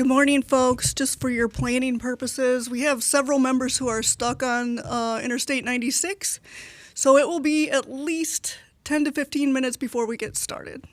Good morning, folks. Just for your planning purposes, we have several members who are stuck on Interstate 96, so it will be at least 10 to 15 minutes before we get started.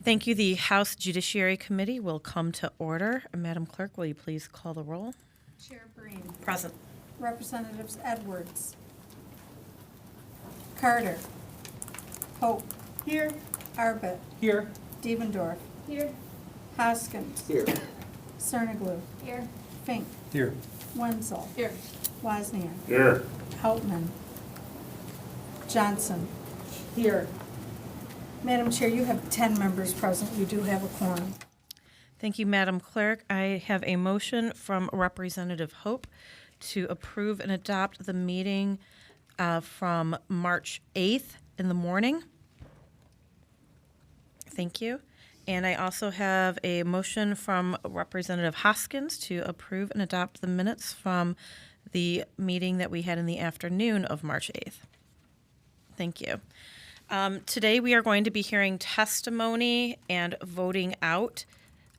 Thank you. The House Judiciary Committee will come to order. Madam Clerk, will you please call the roll? Chair Breen. Present. Representatives Edwards. Carter. Pope. Here. Arbit. Here. Devendorf. Here. Hoskins. Here. Cerniglu. Here. Fink. Here. Wenzel. Here. Wozniak. Here. Hauptman. Johnson. Here. Madam Chair, you have 10 members present. You do have a quorum. Thank you, Madam Clerk. I have a motion from Representative Hope to approve and adopt the meeting from March 8th in the morning. Thank you. And I also have a motion from Representative Hoskins to approve and adopt the minutes from the meeting that we had in the afternoon of March 8th. Thank you. Today we are going to be hearing testimony and voting out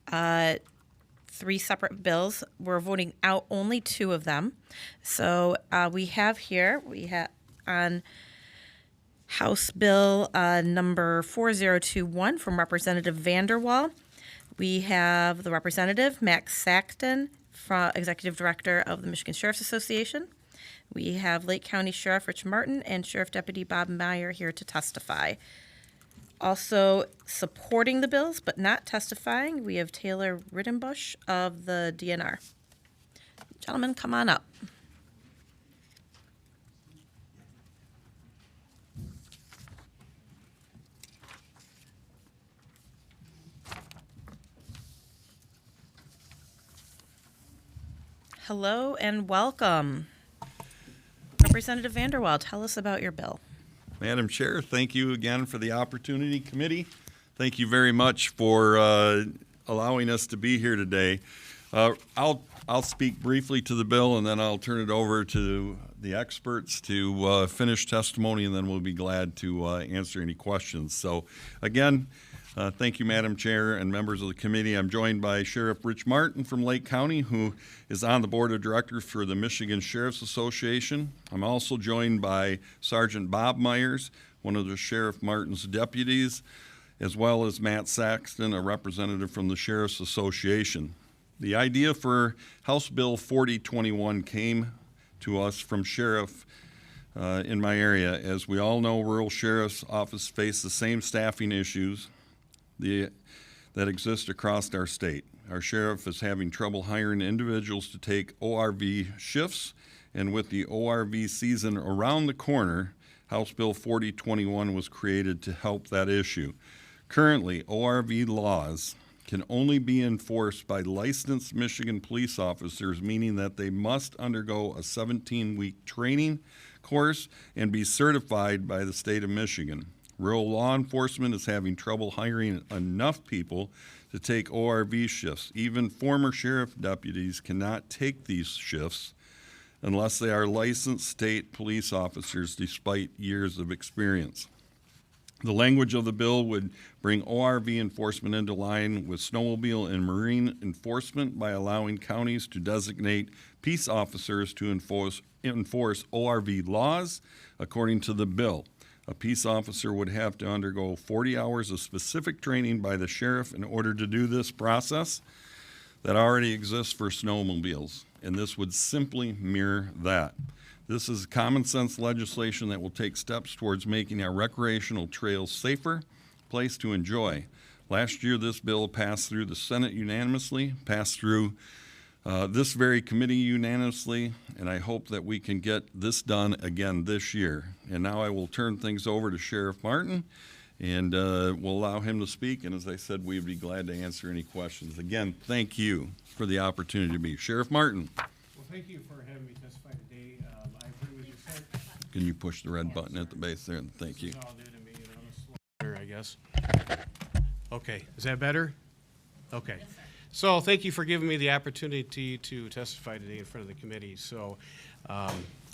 3 separate bills. We're voting out only 2 of them. So we have on House Bill number 4021 from Representative Vanderwall. We have the representative, Max Saxton, Executive Director of the Michigan Sheriff's Association. We have Lake County Sheriff Rich Martin and Sheriff Deputy Bob Meyer here to testify. Also supporting the bills but not testifying, we have Taylor Rittenbush of the DNR. Gentlemen, come on up. Hello and welcome. Representative Vanderwall, tell us about your bill. Madam Chair, thank you again for the opportunity. Committee, thank you very much for allowing us to be here today. I'll speak briefly to the bill, and then I'll turn it over to the experts to finish testimony, and then we'll be glad to answer any questions. So again, thank you, Madam Chair and members of the committee. I'm joined by Sheriff Rich Martin from Lake County, who is on the board of directors for the Michigan Sheriff's Association. I'm also joined by Sergeant Bob Myers, one of the Sheriff Martin's deputies, as well as Matt Saxton, a representative from the Sheriff's Association. The idea for House Bill 4021 came to us from Sheriff in my area. As we all know, rural sheriff's office face the same staffing issues that exist across our state. Our sheriff is having trouble hiring individuals to take ORV shifts, and with the ORV season around the corner, House Bill 4021 was created to help that issue. Currently, ORV laws can only be enforced by licensed Michigan police officers, meaning that they must undergo a 17-week training course and be certified by the state of Michigan. Rural law enforcement is having trouble hiring enough people to take ORV shifts. Even former sheriff deputies cannot take these shifts unless they are licensed state police officers despite years of experience. The language of the bill would bring ORV enforcement into line with snowmobile and marine enforcement by allowing counties to designate peace officers to enforce ORV laws according to the bill. A peace officer would have to undergo 40 hours of specific training by the sheriff in order to do this process that already exists for snowmobiles, and this would simply mirror that. This is common sense legislation that will take steps towards making our recreational trails safer place to enjoy. Last year, this bill passed through the Senate unanimously, passed through this very committee unanimously, and I hope that we can get this done again this year. And now I will turn things over to Sheriff Martin, and we'll allow him to speak. And as I said, we'd be glad to answer any questions. Again, thank you for the opportunity to be. Sheriff Martin. Well, thank you for having me testify today. I agree with you, sir. Can you push the red button at the base there? Thank you. This is all new to me, and I'm a slower, I guess. Okay, is that better? Okay. So thank you for giving me the opportunity to testify today in front of the committee. So I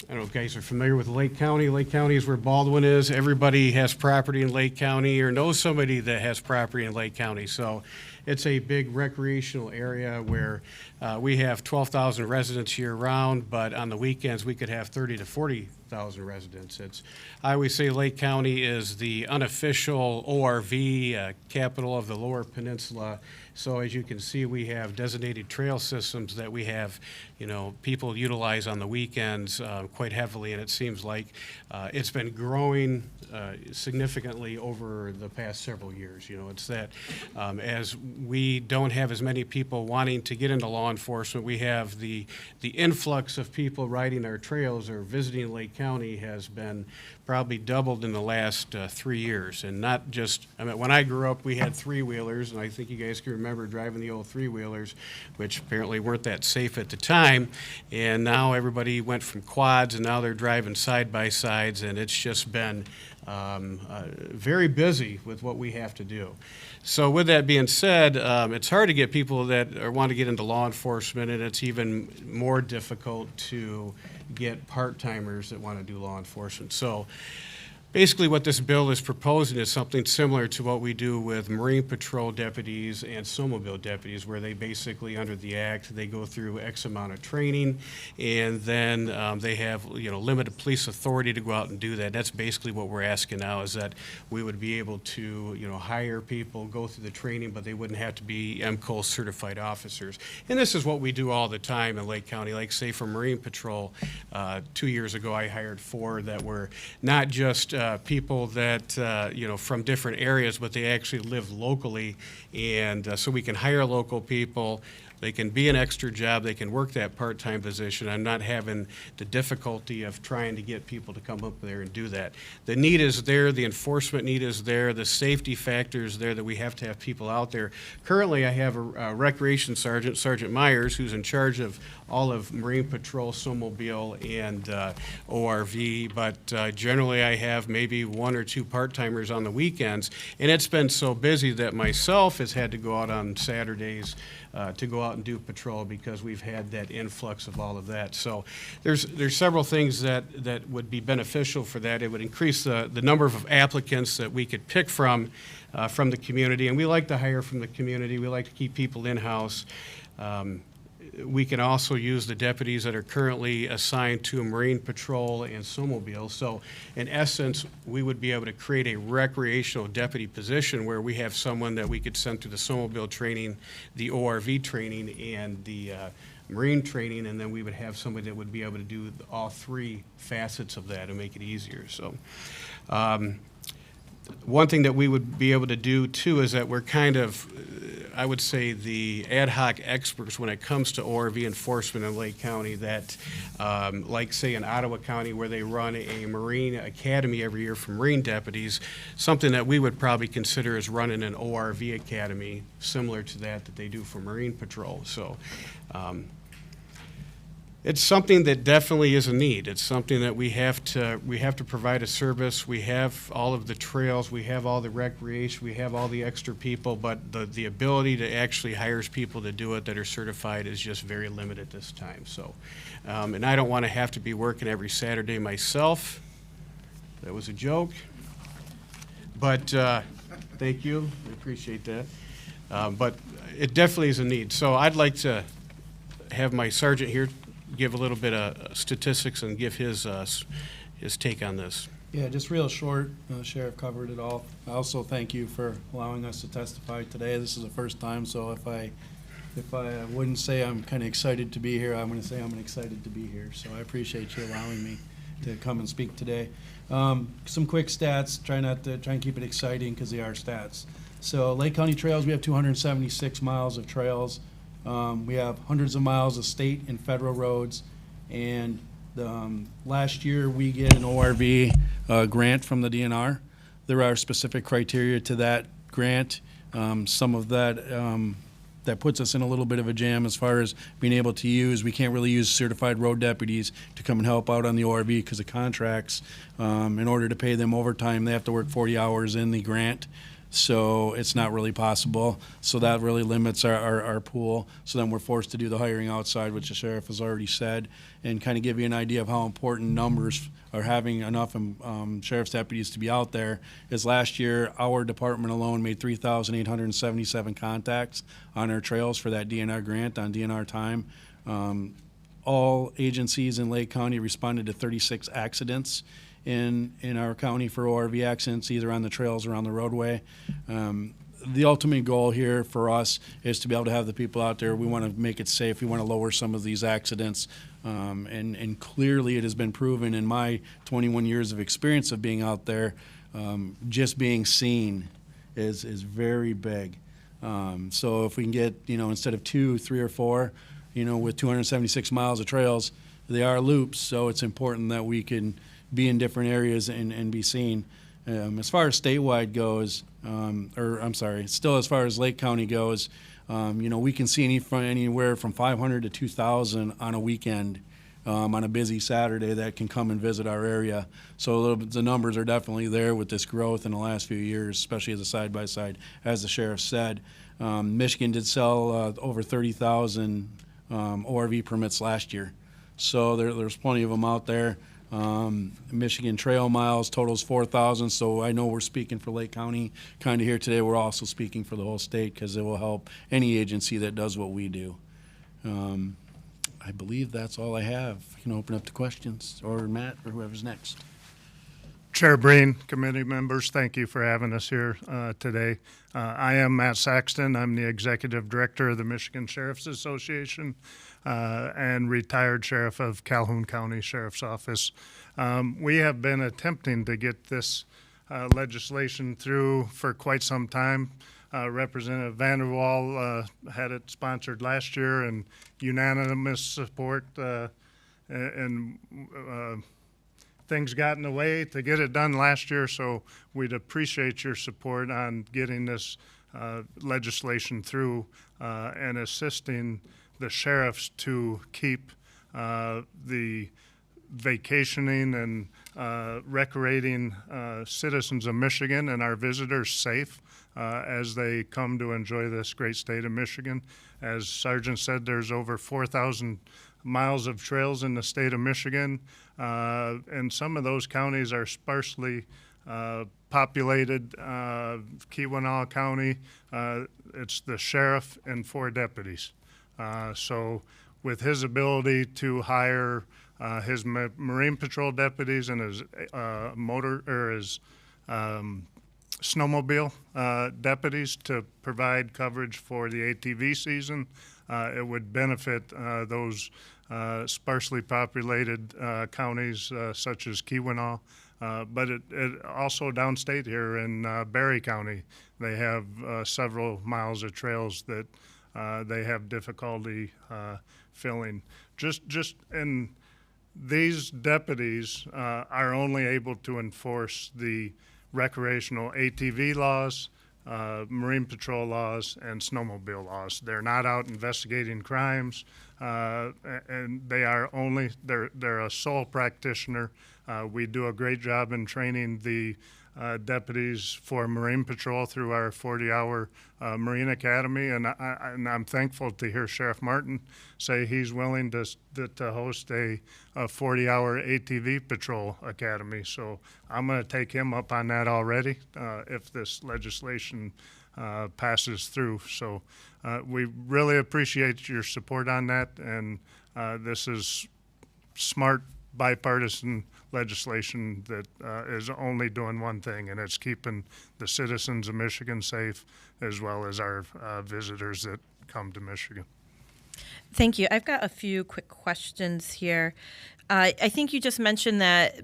don't know if you guys are familiar with Lake County. Lake County is where Baldwin is. Everybody has property in Lake County or knows somebody that has property in Lake County. So it's a big recreational area where We have 12,000 residents year-round, but on the weekends, we could have 30 to 40,000 residents. I always say Lake County is the unofficial ORV capital of the Lower Peninsula. So as you can see, we have designated trail systems that we have, people utilize on the weekends quite heavily, and it seems like it's been growing significantly over the past several years. It's that as we don't have as many people wanting to get into law enforcement, we have the influx of people riding our trails or visiting Lake County has been probably doubled in the last 3 years. And not just, when I grew up, we had three-wheelers, and I think you guys can remember driving the old three-wheelers, which apparently weren't that safe at the time. And now everybody went from quads, and now they're driving side-by-sides, and it's just been very busy with what we have to do. So with that being said, it's hard to get people that want to get into law enforcement, and it's even more difficult to get part-timers that want to do law enforcement. So basically what this bill is proposing is something similar to what we do with Marine Patrol deputies and snowmobile deputies, where they basically, under the act, they go through X amount of training, and then they have limited police authority to go out and do that. That's basically what we're asking now, is that we would be able to hire people, go through the training, but they wouldn't have to be MCO certified officers. And this is what we do all the time in Lake County. Like, say, for Marine Patrol, 2 years ago I hired 4 that were not just people that, from different areas, but they actually live locally. And so we can hire local people. They can be an extra job. They can work that part-time position. I'm not having the difficulty of trying to get people to come up there and do that. The need is there. The enforcement need is there. The safety factor is there, that we have to have people out there. Currently, I have a recreation sergeant, Sergeant Myers, who's in charge of all of Marine Patrol, snowmobile, and ORV, but generally I have maybe 1 or 2 part-timers on the weekends, and it's been so busy that myself has had to go out on Saturdays to go out and do patrol, because we've had that influx of all of that. So there's several things that would be beneficial for that. It would increase the number of applicants that we could pick from the community, and we like to hire from the community. We like to keep people in-house. We can also use the deputies that are currently assigned to Marine Patrol and snowmobile. So in essence, we would be able to create a recreational deputy position where we have someone that we could send through the snowmobile training, the ORV training, and the Marine training, and then we would have somebody that would be able to do all 3 facets of that and make it easier. So one thing that we would be able to do too is that we're kind of, I would say, the ad hoc experts when it comes to ORV enforcement in Lake County. That, like say in Ottawa County, where they run a Marine Academy every year for Marine deputies, something that we would probably consider is running an ORV Academy similar to that they do for Marine Patrol. So it's something that definitely is a need. It's something that we have to provide a service. We have all of the trails, we have all the recreation, we have all the extra people, but the ability to actually hire people to do it that are certified is just very limited this time. So, and I don't want to have to be working every Saturday myself. That was a joke. But thank you, I appreciate that. But it definitely is a need. So I'd like to have my sergeant here give a little bit of statistics and give his take on this. Yeah, just real short. Sheriff covered it all. I also thank you for allowing us to testify today. This is the first time, so if I wouldn't say I'm kind of excited to be here, I'm going to say I'm excited to be here. So I appreciate you allowing me to come and speak today. Some quick stats. Try and keep it exciting, because they are stats. So Lake County Trails, we have 276 miles of trails. We have hundreds of miles of state and federal roads, and last year we get an ORV grant from the DNR. There are specific criteria to that grant. Some of that puts us in a little bit of a jam as far as being able to use. We can't really use certified road deputies to come and help out on the ORV because of contracts. In order to pay them overtime, they have to work 40 hours in the grant. So it's not really possible. So that really limits our pool. So then we're forced to do the hiring outside, which the sheriff has already said, and kind of give you an idea of how important numbers are having enough sheriff's deputies to be out there. Is last year our department alone made 3,877 contacts on our trails for that DNR grant on DNR time. All agencies in Lake County responded to 36 accidents in our county for ORV accidents, either on the trails or on the roadway. The ultimate goal here for us is to be able to have the people out there. We want to make it safe. We want to lower some of these accidents. And clearly it has been proven in my 21 years of experience of being out there, just being seen is very big. So if we can get, instead of 2, 3, or 4, with 276 miles of trails, they are loops, so it's important that we can be in different areas and be seen. As far as statewide goes, still as far as Lake County goes, we can see anywhere from 500 to 2,000 on a weekend, on a busy Saturday that can come and visit our area. So the numbers are definitely there with this growth in the last few years, especially as a side-by-side, as the sheriff said. Michigan did sell over 30,000 ORV permits last year. So there's plenty of them out there. Michigan trail miles totals 4,000, so I know we're speaking for Lake County kind of here today. We're also speaking for the whole state because it will help any agency that does what we do. I believe that's all I have. You can open up to questions, or Matt, or whoever's next. Chair Breen, committee members, thank you for having us here today. I am Matt Saxton. I'm the Executive Director of the Michigan Sheriff's Association and retired sheriff of Calhoun County Sheriff's Office. We have been attempting to get this legislation through for quite some time. Representative Vanderwall had it sponsored last year and unanimous support, and things got in the way to get it done last year, so we'd appreciate your support on getting this legislation through and assisting the sheriffs to keep the vacationing and recreating citizens of Michigan and our visitors safe as they come to enjoy this great state of Michigan. As Sergeant said, there's over 4,000 miles of trails in the state of Michigan, and some of those counties are sparsely populated. Keweenaw County, it's the sheriff and 4 deputies. So with his ability to hire his Marine Patrol deputies and his snowmobile deputies to provide coverage for the ATV season, it would benefit those sparsely populated counties such as Keweenaw, but it also downstate here in Berry County, they have several miles of trails that they have difficulty filling. And these deputies are only able to enforce the recreational ATV laws, Marine Patrol laws, and snowmobile laws. They're not out investigating crimes, and they're a sole practitioner. We do a great job in training the deputies for Marine Patrol through our 40-hour Marine Academy, and I'm thankful to hear Sheriff Martin say he's willing to host a 40-hour ATV Patrol Academy. So I'm going to take him up on that already if this legislation passes through. So we really appreciate your support on that, and this is smart bipartisan legislation that is only doing one thing, and it's keeping the citizens of Michigan safe as well as our visitors that come to Michigan. Thank you. I've got a few quick questions here. I think you just mentioned that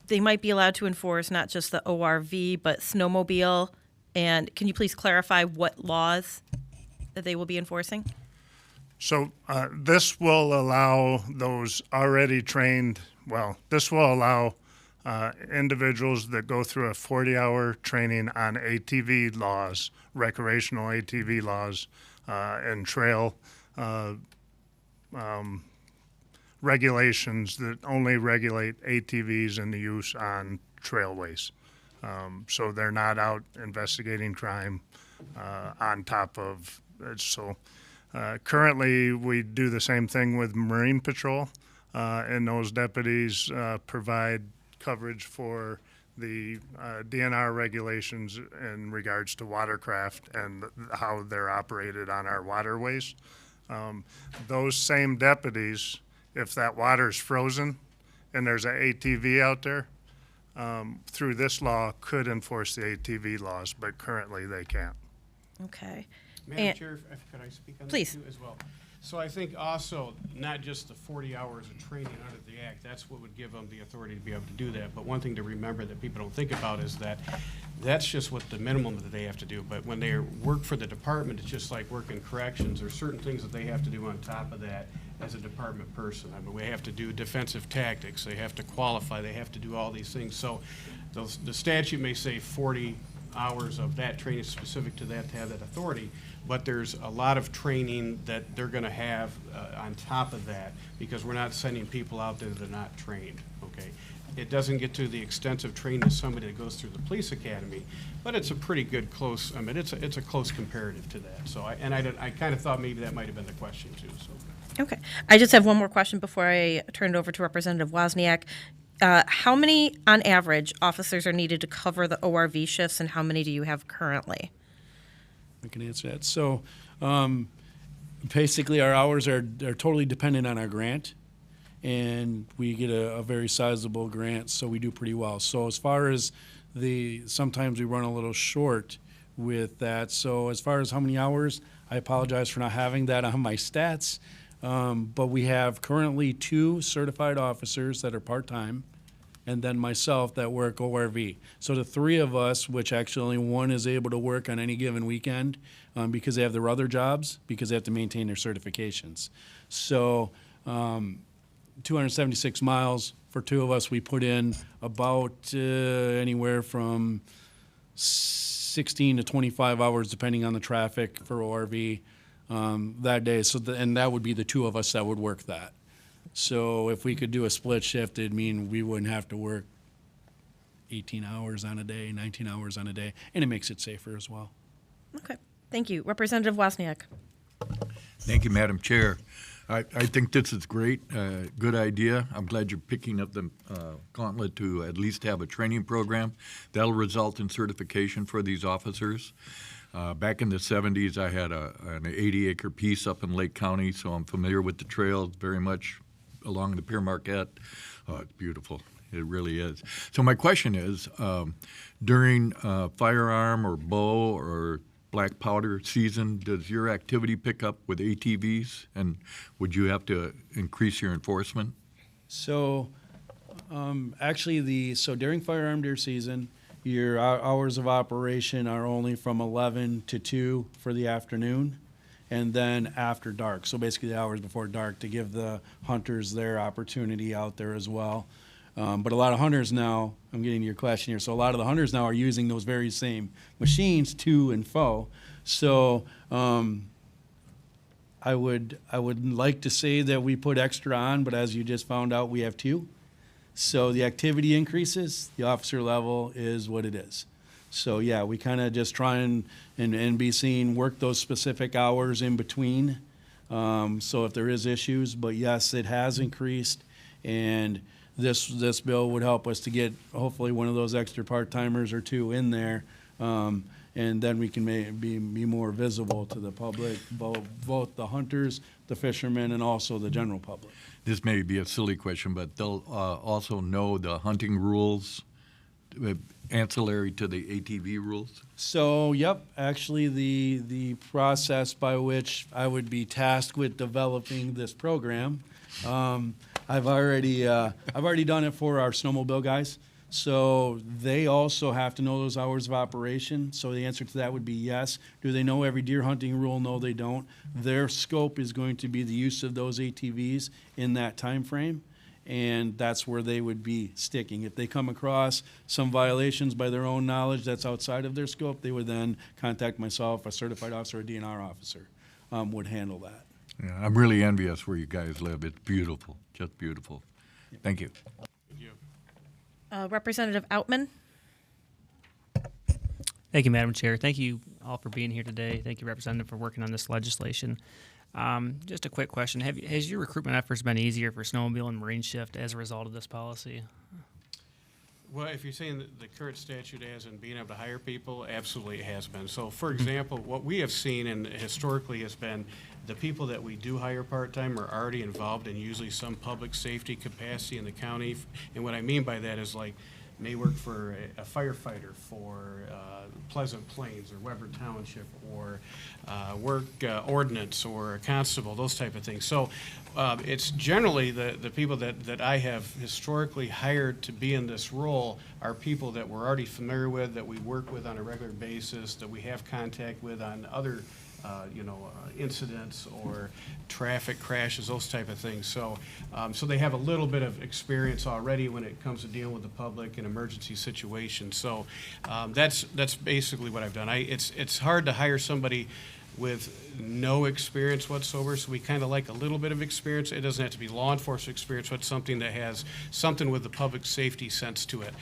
they might be allowed to enforce not just the ORV, but snowmobile. And can you please clarify what laws that they will be enforcing? So this will allow those already trained, this will allow individuals that go through a 40-hour training on ATV laws, recreational ATV laws, and trail regulations that only regulate ATVs and the use on trailways. So they're not out investigating crime on top of it. So currently, we do the same thing with Marine Patrol, and those deputies provide coverage for the DNR regulations in regards to watercraft and how they're operated on our waterways. Those same deputies, if that water's frozen and there's an ATV out there, through this law could enforce the ATV laws, but currently they can't. Okay. Madam And- Chair, could I speak on that Please. too as well? So I think also, not just the 40 hours of training under the act, that's what would give them the authority to be able to do that. But one thing to remember that people don't think about is that that's just what the minimum that they have to do. But when they work for the department, it's just like working corrections. There's certain things that they have to do on top of that as a department person. I mean, we have to do defensive tactics, they have to qualify, they have to do all these things. So the statute may say 40 hours of that training specific to that to have that authority, but there's a lot of training that they're going to have on top of that, because we're not sending people out there that are not trained, okay? It doesn't get to the extensive training of somebody that goes through the police academy, but it's a pretty good close, I mean, it's a close comparative to that. So I kind of thought maybe that might have been the question too, so. Okay. I just have one more question before I turn it over to Representative Wozniak. How many, on average, officers are needed to cover the ORV shifts, and how many do you have currently? I can answer that. So basically, our hours are totally dependent on our grant, and we get a very sizable grant, so we do pretty well. So as far as sometimes we run a little short with that. So as far as how many hours, I apologize for not having that on my stats. But we have currently 2 certified officers that are part-time, and then myself that work ORV. So the 3 of us, which actually one is able to work on any given weekend because they have their other jobs, because they have to maintain their certifications. So 276 miles for 2 of us, we put in about anywhere from 16 to 25 hours, depending on the traffic for ORV. That day, and that would be the 2 of us that would work that. So if we could do a split shift, it'd mean we wouldn't have to work 18 hours on a day, 19 hours on a day, and it makes it safer as well. Okay. Thank you. Representative Wozniak. Thank you, Madam Chair. I think this is great, good idea. I'm glad you're picking up the gauntlet to at least have a training program. That'll result in certification for these officers. Back in the 70s, I had an 80-acre piece up in Lake County, so I'm familiar with the trail very much along the Pier Marquette. Oh, it's beautiful. It really is. So my question is, during firearm or bow or black powder season, does your activity pick up with ATVs, and would you have to increase your enforcement? So actually, during firearm deer season, your hours of operation are only from 11 to 2 for the afternoon, and then after dark. So basically the hours before dark, to give the hunters their opportunity out there as well. But a lot of hunters now, I'm getting to your question here, so a lot of the hunters now are using those very same machines to and fro. So I would like to say that we put extra on, but as you just found out, we have 2. So the activity increases, the officer level is what it is. So yeah, we kind of just try and be seen, work those specific hours in between. So if there is issues, but yes, it has increased, and this bill would help us to get hopefully one of those extra part-timers or 2 in there. And then we can be more visible to the public, both the hunters, the fishermen, and also the general public. This may be a silly question, but they'll also know the hunting rules ancillary to the ATV rules? So, yep, actually the process by which I would be tasked with developing this program, I've already done it for our snowmobile guys. So they also have to know those hours of operation. So the answer to that would be yes. Do they know every deer hunting rule? No, they don't. Their scope is going to be the use of those ATVs in that time frame, and that's where they would be sticking. If they come across some violations by their own knowledge that's outside of their scope, they would then contact myself, a certified officer, a DNR officer would handle that. Yeah, I'm really envious where you guys live. It's beautiful, just beautiful. Thank you. Representative Outman. Thank you, Madam Chair. Thank you all for being here today. Thank you, Representative, for working on this legislation. Just a quick question. Has your recruitment efforts been easier for snowmobile and marine shift as a result of this policy? Well, if you're saying that the current statute has in being able to hire people, absolutely it has been. So, for example, what we have seen and historically has been the people that we do hire part-time are already involved in usually some public safety capacity in the county. And what I mean by that is like may work for a firefighter for Pleasant Plains or Weber Township or work ordinance or a constable, those type of things. So it's generally the people that I have historically hired to be in this role are people that we're already familiar with, that we work with on a regular basis, that we have contact with on other incidents or traffic crashes, those type of things. So, so they have a little bit of experience already when it comes to dealing with the public in emergency situations. So, that's basically what I've done. It's hard to hire somebody with no experience whatsoever, so we kind of like a little bit of experience. It doesn't have to be law enforcement experience, but something that has something with the public safety sense to it.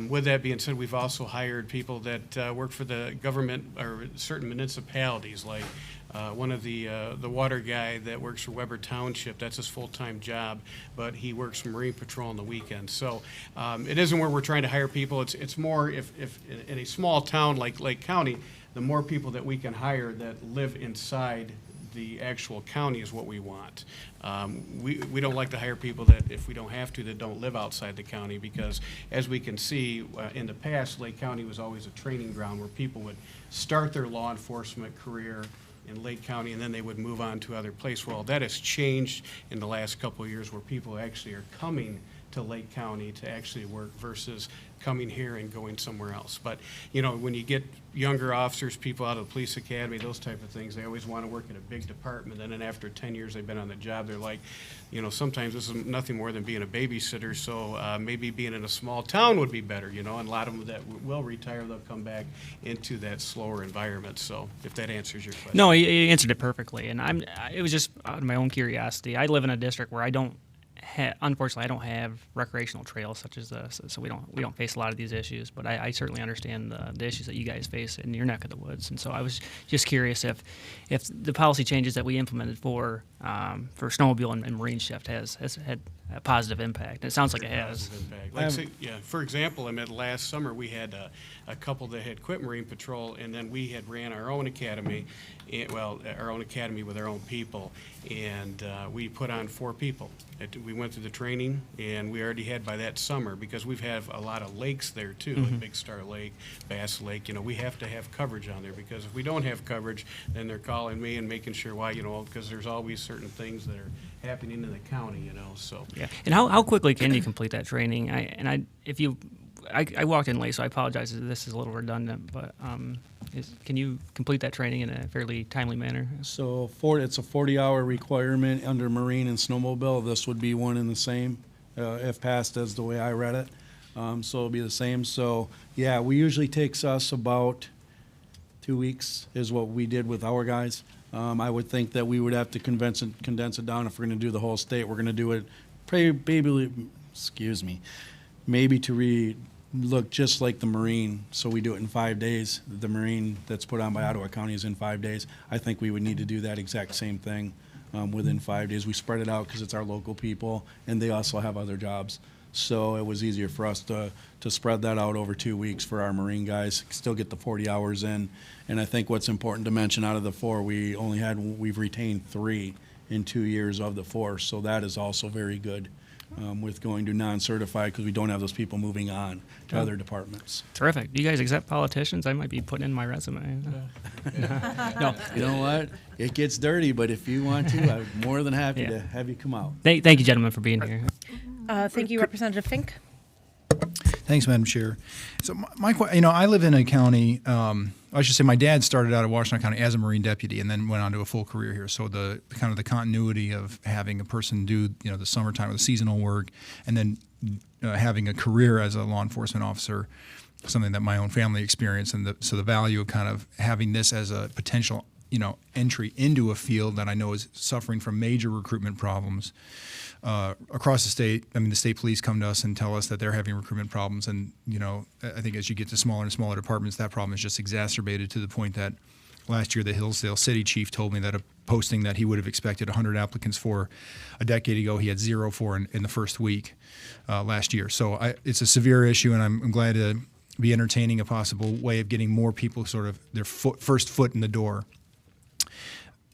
With that being said, we've also hired people that work for the government or certain municipalities, like one of the water guy that works for Weber Township. That's his full-time job, but he works for Marine Patrol on the weekends. So it isn't where we're trying to hire people. It's more if in a small town like Lake County, the more people that we can hire that live inside the actual county is what we want. We don't like to hire people that, if we don't have to, that don't live outside the county, because as we can see, in the past, Lake County was always a training ground where people would start their law enforcement career in Lake County and then they would move on to other places. Well, that has changed in the last couple of years, where people actually are coming to Lake County to actually work versus coming here and going somewhere else. But, when you get younger officers, people out of the police academy, those type of things, they always want to work in a big department. And then after 10 years they've been on the job, they're like, sometimes this is nothing more than being a babysitter, so maybe being in a small town would be better, and a lot of them that will retire, they'll come back into that slower environment. So if that answers your question. No, you answered it perfectly. And it was just out of my own curiosity. I live in a district where unfortunately, I don't have recreational trails such as this, so we don't face a lot of these issues. But I certainly understand the issues that you guys face in your neck of the woods. And so I was just curious if the policy changes that we implemented for snowmobile and marine shift has had a positive impact. It sounds like it has. For example, last summer we had a couple that had quit Marine Patrol, and then we had ran our own academy, our own academy with our own people, and we put on 4 people. We went through the training, and we already had by that summer, because we have a lot of lakes there too, like Big Star Lake, Bass Lake. We have to have coverage on there, because if we don't have coverage, then they're calling me and making sure why, because there's always certain things that are happening in the county, so. Yeah. And how quickly can you complete that training? I walked in late, so I apologize if this is a little redundant, but can you complete that training in a fairly timely manner? So it's a 40-hour requirement under marine and snowmobile. This would be one and the same, if passed as the way I read it. So it'll be the same. So yeah, we usually takes us about 2 weeks is what we did with our guys. I would think that we would have to condense it down if we're going to do the whole state. We're going to do it maybe to look just like the Marine, so we do it in 5 days. The Marine that's put on by Ottawa County is in 5 days. I think we would need to do that exact same thing within 5 days. We spread it out because it's our local people, and they also have other jobs. So it was easier for us to spread that out over 2 weeks for our Marine guys, still get the 40 hours in. And I think what's important to mention, out of the 4, we've retained 3 in 2 years of the 4, so that is also very good. With going to non-certified, because we don't have those people moving on to other departments. Terrific. Do you guys accept politicians? I might be putting in my resume. No. You know what? It gets dirty, but if you want to, I'm more than happy to have you come out. Thank you, gentlemen, for being here. Thank you, Representative Fink. Thanks, Madam Chair. So I live in a county, I should say my dad started out at Washington County as a Marine deputy and then went on to a full career here. So the continuity of having a person do, the summertime or the seasonal work and then having a career as a law enforcement officer, something that my own family experienced. And so the value of kind of having this as a potential, entry into a field that I know is suffering from major recruitment problems. across the state, I mean, the state police come to us and tell us that they're having recruitment problems. And, I think as you get to smaller and smaller departments, that problem is just exacerbated to the point that last year the Hillsdale City chief told me that a posting that he would have expected 100 applicants for a decade ago, he had 0 for in the first week last year. So it's a severe issue, and I'm glad to be entertaining a possible way of getting more people sort of their first foot in the door.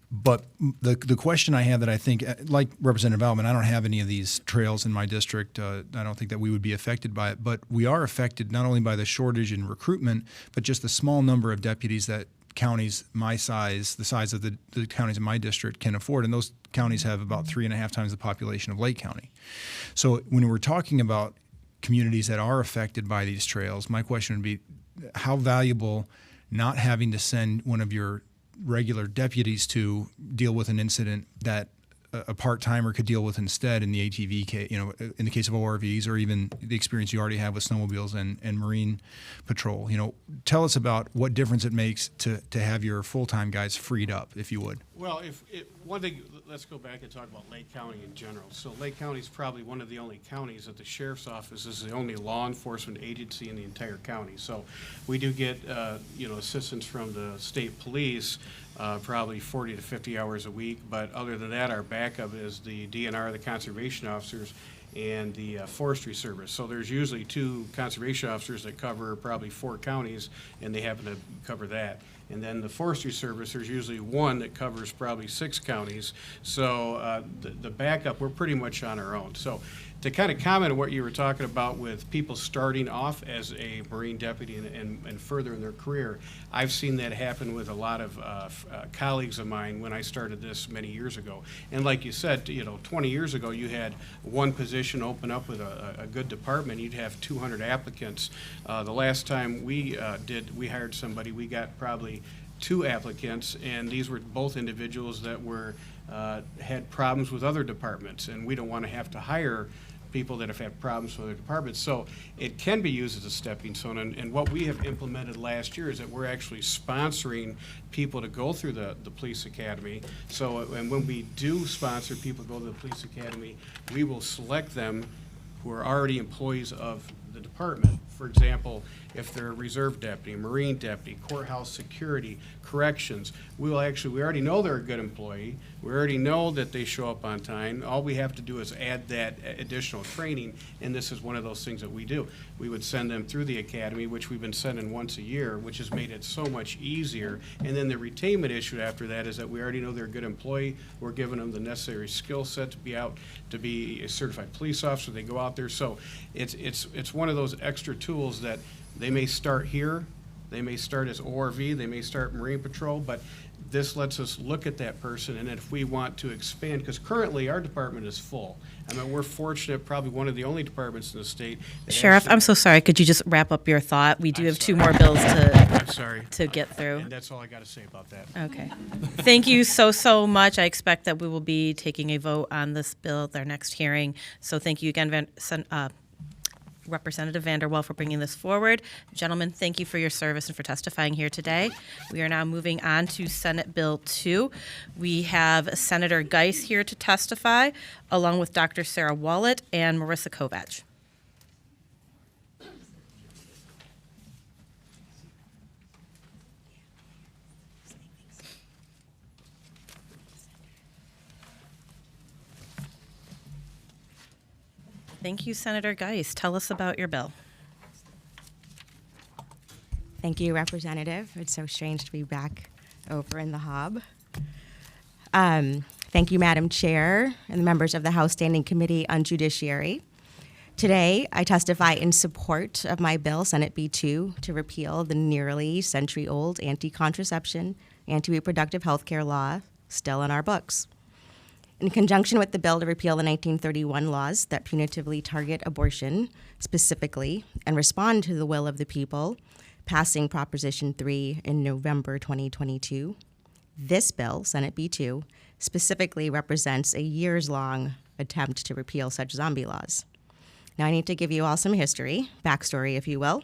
But the question I have that I think, like Representative Alman, I don't have any of these trails in my district. I don't think that we would be affected by it. But we are affected not only by the shortage in recruitment, but just the small number of deputies that counties my size, the size of the counties in my district, can afford. And those counties have about 3.5 times the population of Lake County. So when we're talking about communities that are affected by these trails, my question would be, how valuable not having to send one of your regular deputies to deal with an incident that a part-timer could deal with instead in the ATV case, in the case of ORVs, or even the experience you already have with snowmobiles and marine patrol. Tell us about what difference it makes to have your full-time guys freed up, if you would. Well, one thing, let's go back and talk about Lake County in general. So Lake County is probably one of the only counties that the sheriff's office is the only law enforcement agency in the entire county. So we do get, assistance from the state police, probably 40 to 50 hours a week. But other than that, our backup is the DNR, the conservation officers, and the forestry service. So there's usually 2 conservation officers that cover probably 4 counties, and they happen to cover that. And then the forestry service, there's usually 1 that covers probably 6 counties. So the backup, we're pretty much on our own. So to kind of comment on what you were talking about with people starting off as a Marine deputy and further in their career, I've seen that happen with a lot of colleagues of mine when I started this many years ago. And like you said, 20 years ago, you had 1 position open up with a good department, you'd have 200 applicants. The last time we hired somebody, we got probably 2 applicants, and these were both individuals that had problems with other departments, and we don't want to have to hire people that have had problems with other departments. So it can be used as a stepping stone, and what we have implemented last year is that we're actually sponsoring people to go through the police academy. So, and when we do sponsor people to go to the police academy, we will select them who are already employees of the department. For example, if they're a reserve deputy, a Marine deputy, courthouse security, corrections, we already know they're a good employee. We already know that they show up on time. All we have to do is add that additional training, and this is one of those things that we do. We would send them through the academy, which we've been sending once a year, which has made it so much easier. And then the retainment issue after that is that we already know they're a good employee. We're giving them the necessary skill set to be a certified police officer. They go out there. So it's one of those extra tools that they may start here, they may start as ORV, they may start Marine Patrol, but this lets us look at that person, and if we want to expand, because currently our department is full. I mean, we're fortunate, probably one of the only departments in the state. Sheriff, I'm so sorry. Could you just wrap up your thought? We do have 2 more bills to get through. And that's all I got to say about that. Okay. Thank you so much. I expect that we will be taking a vote on this bill at our next hearing. So thank you again, Representative Vanderwell, for bringing this forward. Gentlemen, thank you for your service and for testifying here today. We are now moving on to Senate Bill 2. We have Senator Geis here to testify, along with Dr. Sarah Wallet and Marissa Kovach. Thank you, Senator Geis. Tell us about your bill. Thank you, Representative. It's so strange to be back over in the Hob. Thank you, Madam Chair and the members of the House Standing Committee on Judiciary. Today, I testify in support of my bill, Senate B2, to repeal the nearly century-old anti-contraception, anti-reproductive health care law still in our books. In conjunction with the bill to repeal the 1931 laws that punitively target abortion specifically and respond to the will of the people, passing Proposition 3 in November 2022, this bill, Senate B2, specifically represents a years-long attempt to repeal such zombie laws. Now I need to give you all some history, backstory if you will,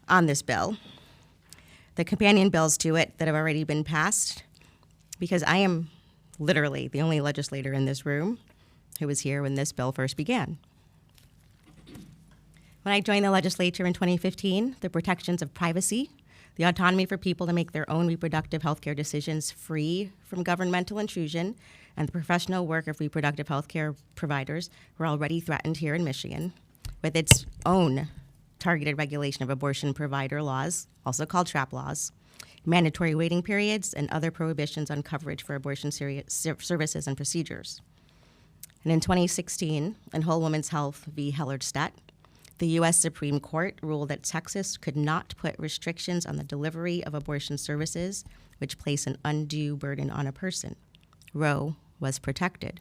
on this bill. The companion bills to it that have already been passed, because I am literally the only legislator in this room who was here when this bill first began. When I joined the legislature in 2015, the protections of privacy, the autonomy for people to make their own reproductive health care decisions free from governmental intrusion, and the professional work of reproductive health care providers were already threatened here in Michigan with its own targeted regulation of abortion provider laws, also called TRAP laws, mandatory waiting periods, and other prohibitions on coverage for abortion services and procedures. And in 2016, in Whole Woman's Health v. Hellerstedt, the U.S. Supreme Court ruled that Texas could not put restrictions on the delivery of abortion services which place an undue burden on a person. Roe was protected.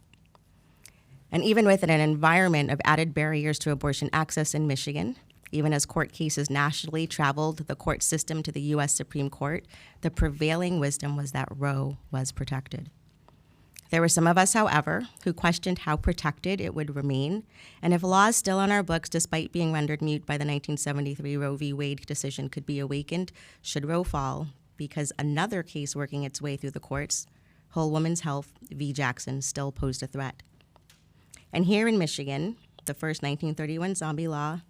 And even within an environment of added barriers to abortion access in Michigan, even as court cases nationally traveled the court system to the U.S. Supreme Court, the prevailing wisdom was that Roe was protected. There were some of us, however, who questioned how protected it would remain, and if laws still on our books, despite being rendered mute by the 1973 Roe v. Wade decision, could be awakened should Roe fall, because another case working its way through the courts, Whole Woman's Health v. Jackson, still posed a threat. And here in Michigan, the first 1931 zombie law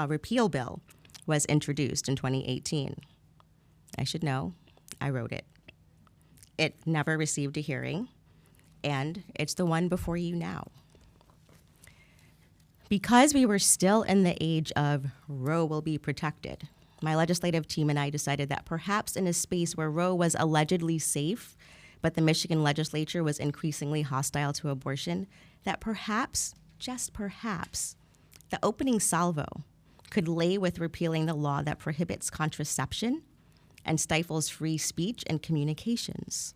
repeal bill was introduced in 2018. I should know, I wrote it. It never received a hearing, and it's the one before you now. Because we were still in the age of Roe will be protected, my legislative team and I decided that perhaps in a space where Roe was allegedly safe, but the Michigan legislature was increasingly hostile to abortion, that perhaps, just perhaps, the opening salvo could lay with repealing the law that prohibits contraception and stifles free speech and communications.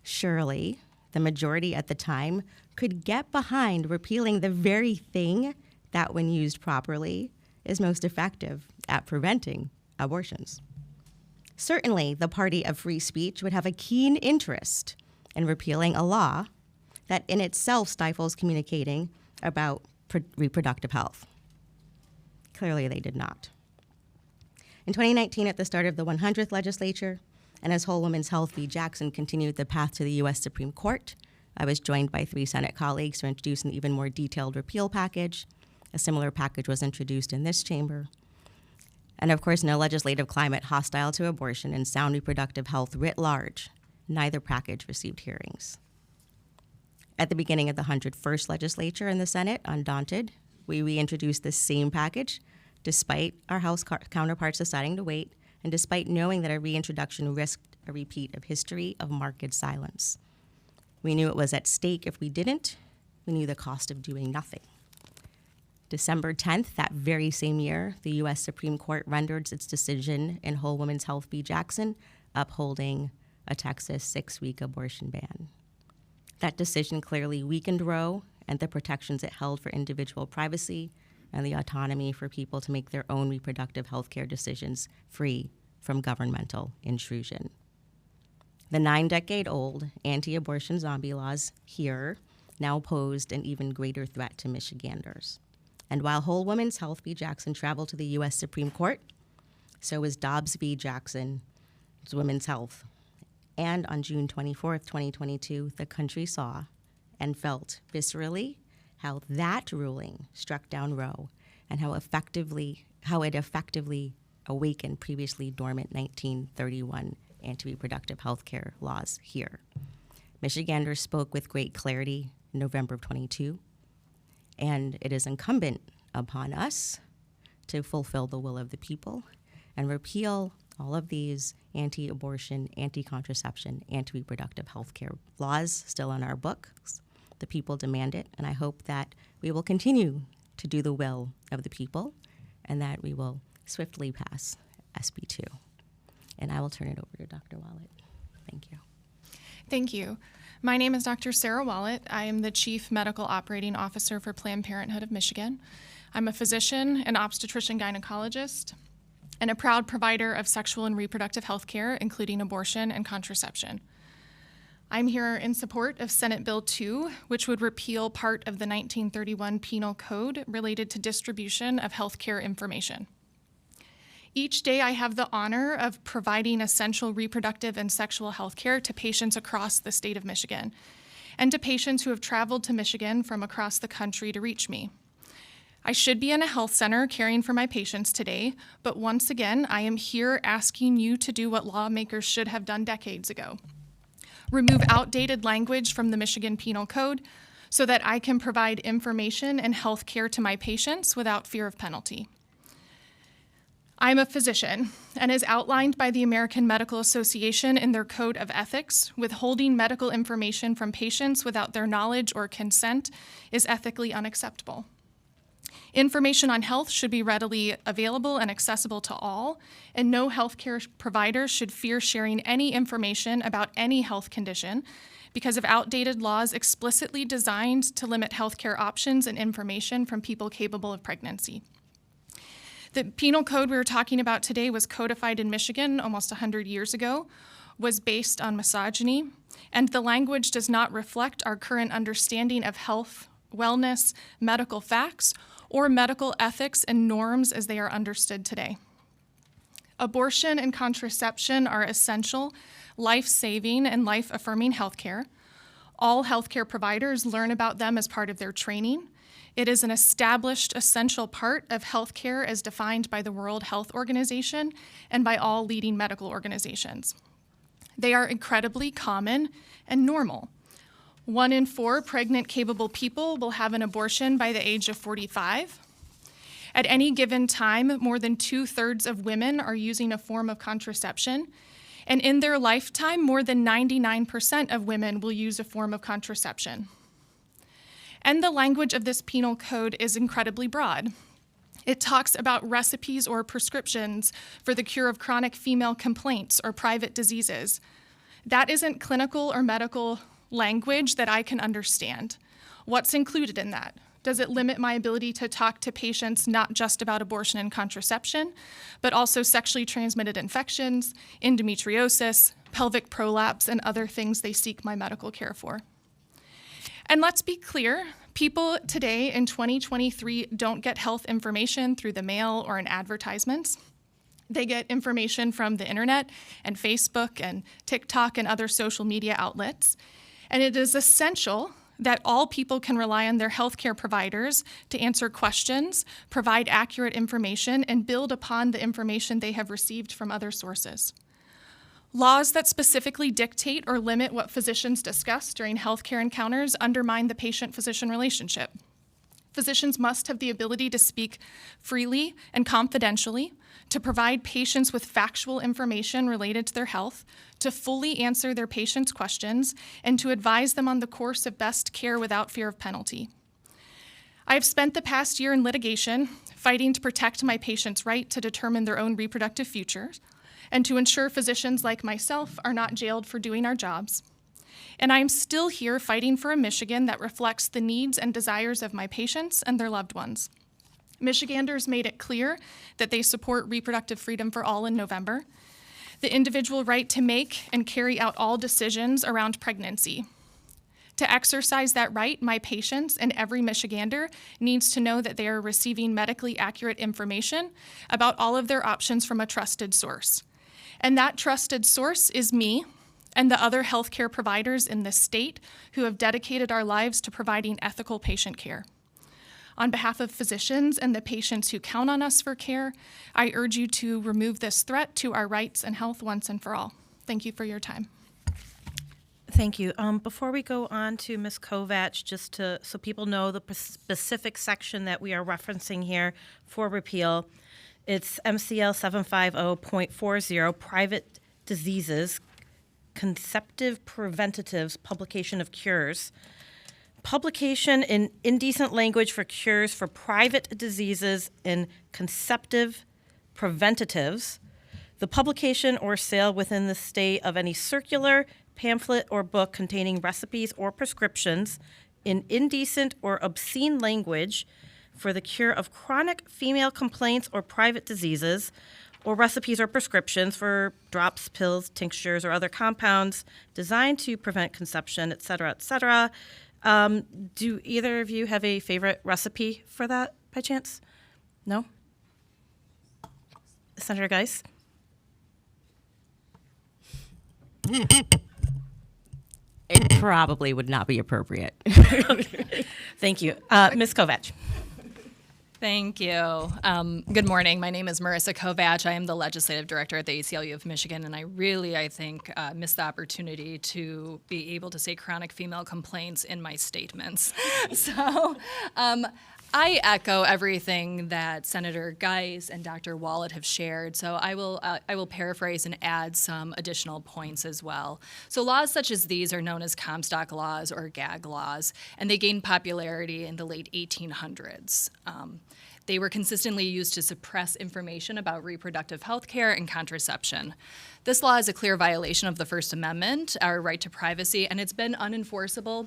Surely, the majority at the time could get behind repealing the very thing that, when used properly, is most effective at preventing abortions. Certainly, the party of free speech would have a keen interest in repealing a law that in itself stifles communicating about reproductive health. Clearly, they did not. In 2019, at the start of the 100th legislature, and as Whole Woman's Health v. Jackson continued the path to the U.S. Supreme Court, I was joined by 3 Senate colleagues to introduce an even more detailed repeal package. A similar package was introduced in this chamber. And of course, in a legislative climate hostile to abortion and sound reproductive health writ large, neither package received hearings. At the beginning of the 101st legislature in the Senate, undaunted, we reintroduced this same package, despite our House counterparts deciding to wait, and despite knowing that a reintroduction risked a repeat of history of marked silence. We knew it was at stake if we didn't. We knew the cost of doing nothing. December 10th, that very same year, the U.S. Supreme Court rendered its decision in Whole Woman's Health v. Jackson, upholding a Texas 6-week abortion ban. That decision clearly weakened Roe and the protections it held for individual privacy and the autonomy for people to make their own reproductive health care decisions free from governmental intrusion. The 9-decade-old anti-abortion zombie laws here now posed an even greater threat to Michiganders. And while Whole Woman's Health v. Jackson traveled to the U.S. Supreme Court, so was Dobbs v. Jackson's Women's Health. And on June 24th, 2022, the country saw and felt viscerally how that ruling struck down Roe and how it effectively awakened previously dormant 1931 anti-reproductive health care laws here. Michiganders spoke with great clarity in November of 22, and it is incumbent upon us to fulfill the will of the people and repeal all of these anti-abortion, anti-contraception, anti-reproductive health care laws still in our books. The people demand it, and I hope that we will continue to do the will of the people and that we will swiftly pass SB 2. And I will turn it over to Dr. Wallet. Thank you. Thank you. My name is Dr. Sarah Wallet. I am the Chief Medical Operating Officer for Planned Parenthood of Michigan. I'm a physician, an obstetrician gynecologist, and a proud provider of sexual and reproductive health care, including abortion and contraception. I'm here in support of Senate Bill 2, which would repeal part of the 1931 Penal Code related to distribution of health care information. Each day I have the honor of providing essential reproductive and sexual health care to patients across the state of Michigan. and to patients who have traveled to Michigan from across the country to reach me. I should be in a health center caring for my patients today, but once again, I am here asking you to do what lawmakers should have done decades ago. Remove outdated language from the Michigan Penal Code so that I can provide information and health care to my patients without fear of penalty. I'm a physician, and as outlined by the American Medical Association in their Code of Ethics, withholding medical information from patients without their knowledge or consent is ethically unacceptable. Information on health should be readily available and accessible to all, and no healthcare provider should fear sharing any information about any health condition because of outdated laws explicitly designed to limit healthcare options and information from people capable of pregnancy. The penal code we were talking about today was codified in Michigan almost 100 years ago, was based on misogyny, and the language does not reflect our current understanding of health, wellness, medical facts, or medical ethics and norms as they are understood today. Abortion and contraception are essential, life-saving, and life-affirming healthcare. All healthcare providers learn about them as part of their training. It is an established, essential part of healthcare as defined by the World Health Organization and by all leading medical organizations. They are incredibly common and normal. 1 in 4 pregnant, capable people will have an abortion by the age of 45. At any given time, more than 2/3 of women are using a form of contraception, and in their lifetime, more than 99% of women will use a form of contraception. And the language of this penal code is incredibly broad. It talks about recipes or prescriptions for the cure of chronic female complaints or private diseases. That isn't clinical or medical language that I can understand. What's included in that? Does it limit my ability to talk to patients not just about abortion and contraception, but also sexually transmitted infections, endometriosis, pelvic prolapse, and other things they seek my medical care for? And let's be clear, people today in 2023 don't get health information through the mail or in advertisements. They get information from the internet and Facebook and TikTok and other social media outlets. And it is essential that all people can rely on their healthcare providers to answer questions, provide accurate information, and build upon the information they have received from other sources. Laws that specifically dictate or limit what physicians discuss during healthcare encounters undermine the patient-physician relationship. Physicians must have the ability to speak freely and confidentially, to provide patients with factual information related to their health, to fully answer their patients' questions, and to advise them on the course of best care without fear of penalty. I have spent the past year in litigation fighting to protect my patients' right to determine their own reproductive futures, and to ensure physicians like myself are not jailed for doing our jobs. And I am still here fighting for a Michigan that reflects the needs and desires of my patients and their loved ones. Michiganders made it clear that they support reproductive freedom for all in November, the individual right to make and carry out all decisions around pregnancy. To exercise that right, my patients and every Michigander needs to know that they are receiving medically accurate information about all of their options from a trusted source. And that trusted source is me and the other healthcare providers in this state who have dedicated our lives to providing ethical patient care. On behalf of physicians and the patients who count on us for care, I urge you to remove this threat to our rights and health once and for all. Thank you for your time. Thank you. Before we go on to Ms. Kovach, just so people know the specific section that we are referencing here for repeal, it's MCL 750.40, private diseases, conceptive preventatives, publication of cures. Publication in indecent language for cures for private diseases and conceptive preventatives. The publication or sale within the state of any circular, pamphlet, or book containing recipes or prescriptions in indecent or obscene language for the cure of chronic female complaints or private diseases, or recipes or prescriptions for drops, pills, tinctures, or other compounds designed to prevent conception, et cetera, et cetera. Do either of you have a favorite recipe for that by chance? No? Senator Geis? It probably would not be appropriate. Thank you. Ms. Kovach. Thank you. Good morning. My name is Marissa Kovach. I am the legislative director at the ACLU of Michigan, and I think, missed the opportunity to be able to say chronic female complaints in my statements. So I echo everything that Senator Geis and Dr. Wallet have shared. So I will paraphrase and add some additional points as well. So laws such as these are known as Comstock laws or gag laws, and they gained popularity in the late 1800s. They were consistently used to suppress information about reproductive health care and contraception. This law is a clear violation of the First Amendment, our right to privacy, and it's been unenforceable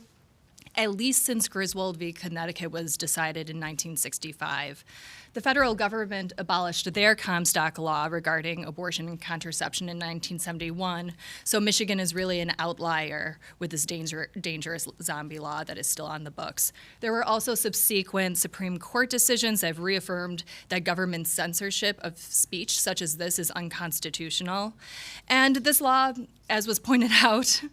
at least since Griswold v. Connecticut was decided in 1965. The federal government abolished their Comstock law regarding abortion and contraception in 1971, so Michigan is really an outlier with this dangerous zombie law that is still on the books. There were also subsequent Supreme Court decisions that have reaffirmed that government censorship of speech such as this is unconstitutional. And this law, as was pointed out,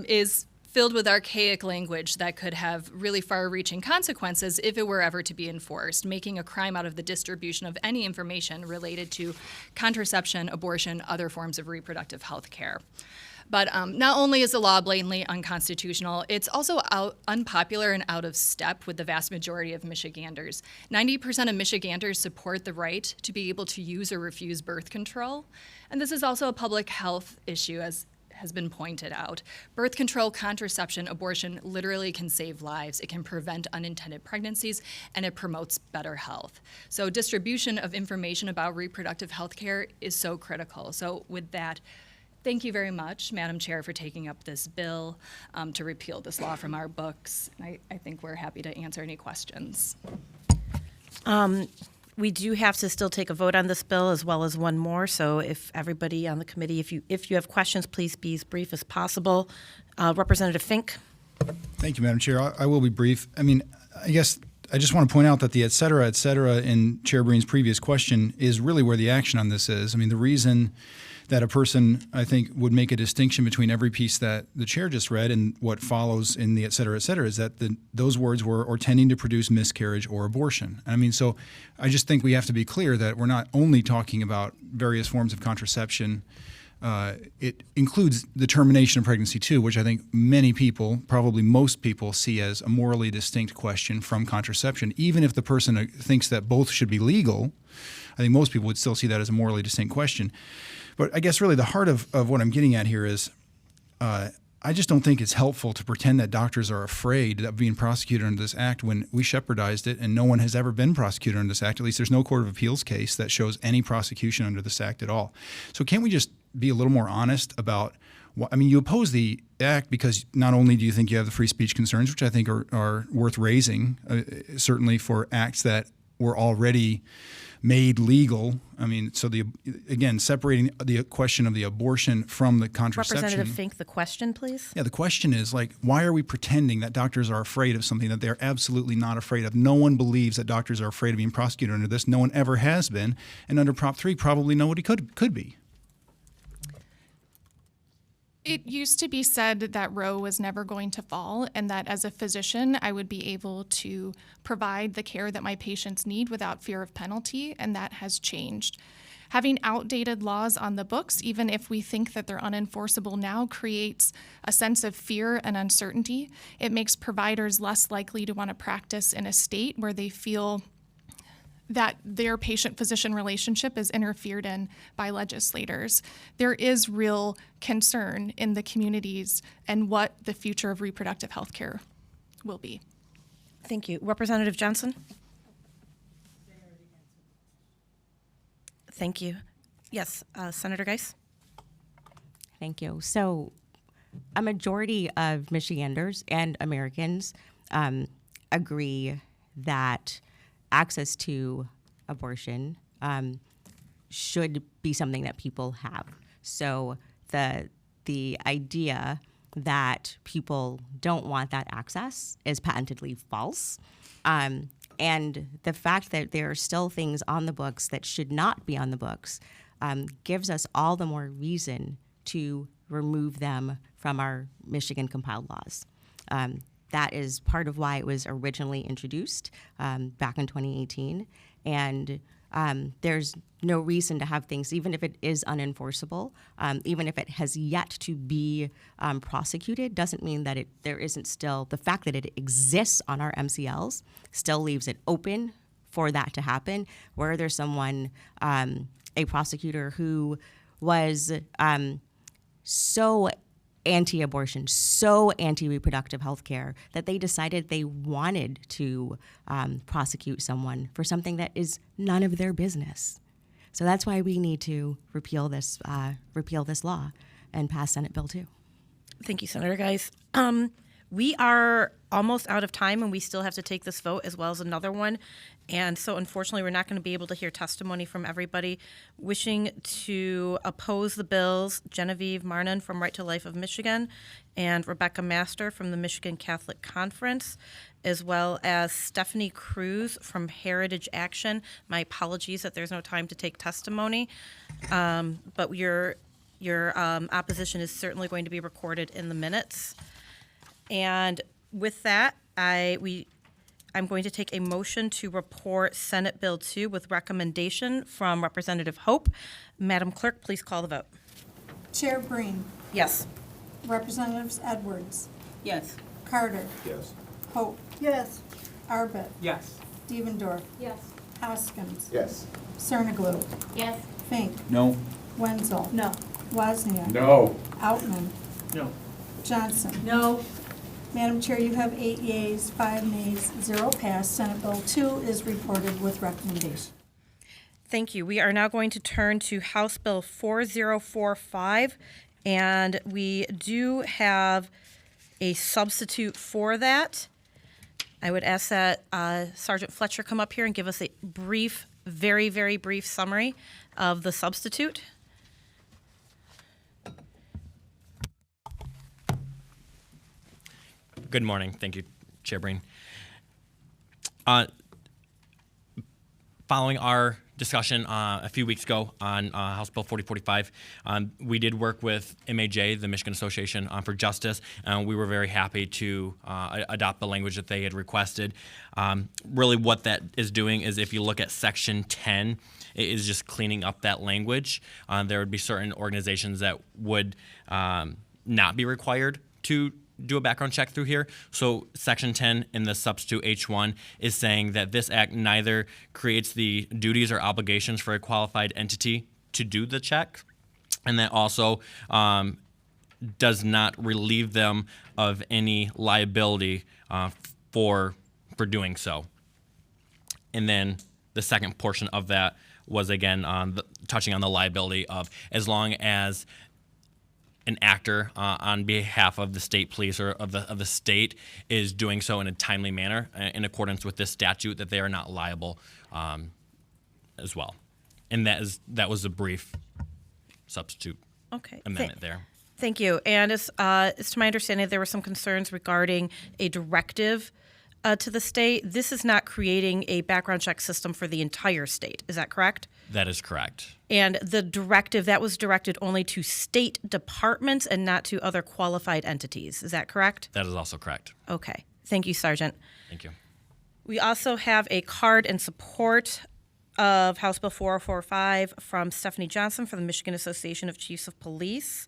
is filled with archaic language that could have really far-reaching consequences if it were ever to be enforced, making a crime out of the distribution of any information related to contraception, abortion, other forms of reproductive health care. But not only is the law blatantly unconstitutional, it's also unpopular and out of step with the vast majority of Michiganders. 90% of Michiganders support the right to be able to use or refuse birth control. And this is also a public health issue, as has been pointed out. Birth control, contraception, abortion literally can save lives. It can prevent unintended pregnancies, and it promotes better health. So distribution of information about reproductive health care is so critical. So with that, thank you very much, Madam Chair, for taking up this bill to repeal this law from our books. I think we're happy to answer any questions. We do have to still take a vote on this bill as well as one more. So if everybody on the committee, if you have questions, please be as brief as possible. Representative Fink. Thank you, Madam Chair. I will be brief. I mean, I guess I just want to point out that the et cetera, in Chair Breen's previous question is really where the action on this is. I mean, the reason that a person, I think, would make a distinction between every piece that the chair just read and what follows in the et cetera, is that those words were or tending to produce miscarriage or abortion. I mean, so I just think we have to be clear that we're not only talking about various forms of contraception. It includes the termination of pregnancy too, which I think many people, probably most people, see as a morally distinct question from contraception. Even if the person thinks that both should be legal, I think most people would still see that as a morally distinct question. But I guess really the heart of what I'm getting at here is I just don't think it's helpful to pretend that doctors are afraid of being prosecuted under this act when we shepherdized it and no one has ever been prosecuted under this act. At least there's no court of appeals case that shows any prosecution under this act at all. So can't we just be a little more honest about what, I mean, you oppose the act because not only do you think you have the free speech concerns, which I think are worth raising, certainly for acts that were already made legal. I mean, so again, separating the question of the abortion from the contraception. Representative Fink, the question, please. Yeah, the question is, why are we pretending that doctors are afraid of something that they're absolutely not afraid of? No one believes that doctors are afraid of being prosecuted under this. No one ever has been. And under Prop 3, probably nobody could be. It used to be said that Roe was never going to fall, and that as a physician, I would be able to provide the care that my patients need without fear of penalty, and that has changed. Having outdated laws on the books, even if we think that they're unenforceable now, creates a sense of fear and uncertainty. It makes providers less likely to want to practice in a state where they feel that their patient-physician relationship is interfered in by legislators. There is real concern in the communities and what the future of reproductive health care will be. Thank you. Representative Johnson? Thank you. Yes, Senator Geis? Thank you. So a majority of Michiganders and Americans agree that access to abortion should be something that people have. So the idea that people don't want that access is patently false. And the fact that there are still things on the books that should not be on the books gives us all the more reason to remove them from from our Michigan compiled laws. That is part of why it was originally introduced back in 2018. And there's no reason to have things, even if it is unenforceable, even if it has yet to be prosecuted, doesn't mean that there isn't still, the fact that it exists on our MCLs still leaves it open for that to happen, where there's someone, a prosecutor who was so anti-abortion, so anti-reproductive health care, that they decided they wanted to prosecute someone for something that is none of their business. So that's why we need to repeal this law and pass Senate Bill 2. Thank you, Senator Geis. We are almost out of time, and we still have to take this vote as well as another one. And so, unfortunately, we're not going to be able to hear testimony from everybody. Wishing to oppose the bills, Genevieve Marnan from Right to Life of Michigan and Rebecca Master from the Michigan Catholic Conference, as well as Stephanie Cruz from Heritage Action. My apologies that there's no time to take testimony, but your opposition is certainly going to be recorded in the minutes. And with that, I'm going to take a motion to report Senate Bill 2 with recommendation from Representative Hope. Madam Clerk, please call the vote. Chair Breen. Yes. Representatives Edwards. Yes. Carter. Yes. Hope. Yes. Arbit. Yes. Devendorf. Yes. Hoskins. Yes. Cerniglu. Yes. Fink. No. Wenzel. No. Wozniak. No. Outman. No. Johnson. No. Madam Chair, you have 8 yeas, 5 nays, 0 pass. Senate Bill 2 is reported with recommendation. Thank you. We are now going to turn to House Bill 4045, and we do have a substitute for that. I would ask that Sergeant Fletcher come up here and give us a brief, very, very brief summary of the substitute. Good morning. Thank you, Chair Breen. Following our discussion a few weeks ago on House Bill 4045, we did work with MAJ, the Michigan Association for Justice, and we were very happy to adopt the language that they had requested. Really what that is doing is, if you look at Section 10, it is just cleaning up that language. There would be certain organizations that would not be required to do a background check through here. So Section 10 in the substitute H1 is saying that this act neither creates the duties or obligations for a qualified entity to do the check, and that also does not relieve them of any liability for doing so. And then the second portion of that was, again, touching on the liability of, as long as an actor on behalf of the state police or of the state is doing so in a timely manner in accordance with this statute, that they are not liable as well. And that was a brief substitute amendment there. Thank you. And as to my understanding, there were some concerns regarding a directive to the state. This is not creating a background check system for the entire state. Is that correct? That is correct. And the directive, that was directed only to state departments and not to other qualified entities. Is that correct? That is also correct. Okay. Thank you, Sergeant. Thank you. We also have a card in support of House Bill 4045 from Stephanie Johnson from the Michigan Association of Chiefs of Police.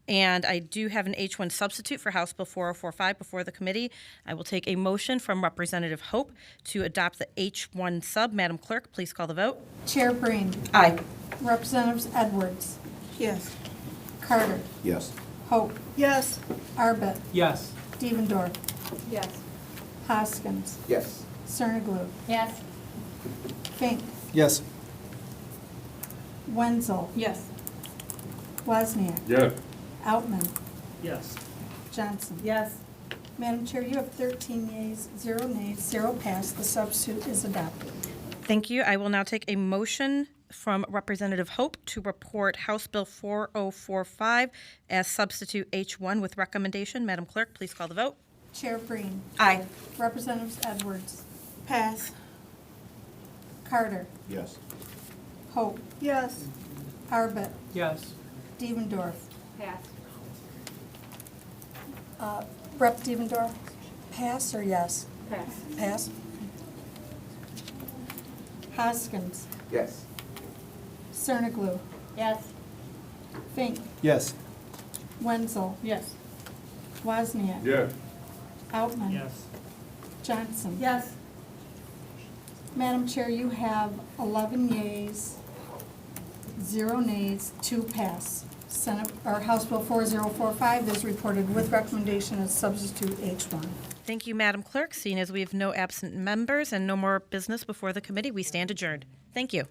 And I do have an H1 substitute for House Bill 4045 before the committee. I will take a motion from Representative Hope to adopt the H1 sub. Madam Clerk, please call the vote. Chair Breen. Aye. Representatives Edwards. Yes. Carter. Yes. Hope. Yes. Arbit. Yes. Devendorf. Yes. Hoskins. Yes. Cerniglu. Yes. Fink. Yes. Wenzel. Yes. Wozniak. Yes. Outman. Yes. Johnson. Yes. Madam Chair, you have 13 yeas, 0 nays, 0 pass. The substitute is adopted. Thank you. I will now take a motion from Representative Hope to report House Bill 4045 as substitute H1 with recommendation. Madam Clerk, please call the vote. Chair Breen. Aye. Representatives Edwards. Pass. Carter. Yes. Hope. Yes. Arbit. Yes. Devendorf. Pass. Rep. Devendorf, pass or yes? Pass. Pass. Hoskins, Yes. Cerniglu, Yes. Fink, Yes. Wenzel, Yes. Wozniak, Yes. Outman, Yes. Johnson. Yes. Madam Chair, you have 11 yeas, 0 nays, 2 pass. Senate, or House Bill 4045 is reported with recommendation as substitute H1. Thank you, Madam Clerk. Seeing as we have no absent members and no more business before the committee, we stand adjourned. Thank you.